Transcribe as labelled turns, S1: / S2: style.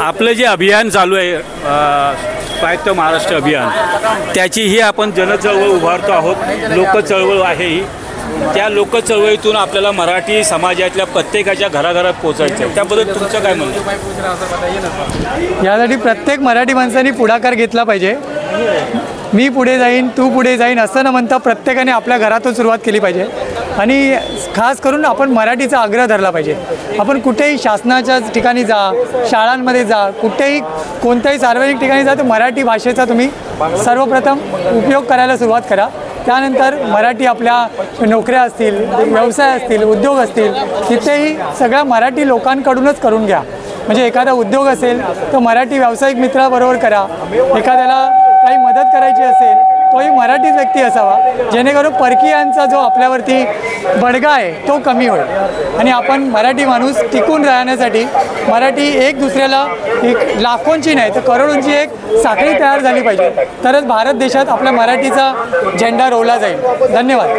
S1: आपलं जे अभियान चालू आहे स्वायत्त महाराष्ट्र अभियान, त्याचीही आपण जनचळवळ उभारतो आहोत. लोकचळवळ आहे ही. त्या लोकचळवळीतून आपल्याला मराठी समाजातल्या प्रत्येकाच्या घराघरात पोहोचायचं. त्याबद्दल तुमचं काय म्हणणं?
S2: यासाठी प्रत्येक मराठी माणसाने पुढाकार घेतला पाहिजे. मी पुढे जाईन, तू पुढे जाईन असं न म्हणता प्रत्येकाने आपल्या घरातून सुरुवात केली पाहिजे. आणि खास करून आपण मराठीचा आग्रह धरला पाहिजे. आपण कुठेही शासनाच्या ठिकाणी जा, शाळांमध्ये जा, कुठेही कोणत्याही सार्वजनिक ठिकाणी जा, तर मराठी भाषेचा तुम्ही सर्वप्रथम उपयोग करायला सुरुवात करा. त्यानंतर मराठी आपल्या नोकऱ्या असतील, व्यवसाय असतील, उद्योग असतील, तिथेही सगळ्या मराठी लोकांकडूनच करून घ्या. म्हणजे एखादा उद्योग असेल तर मराठी व्यावसायिक मित्राबरोबर करा. एखाद्याला काही मदत करायची असेल तोही मराठीच व्यक्ती असावा, जेणेकरून परकीयांचा जो आपल्यावरती बडगा आहे तो कमी होईल. आणि आपण मराठी माणूस टिकून राहण्यासाठी मराठी एक दुसऱ्याला एक लाखोंची नाही तर करोडोंची एक साखळी तयार झाली पाहिजे. तरच भारत देशात आपल्या मराठीचा झेंडा रोवला जाईल. धन्यवाद.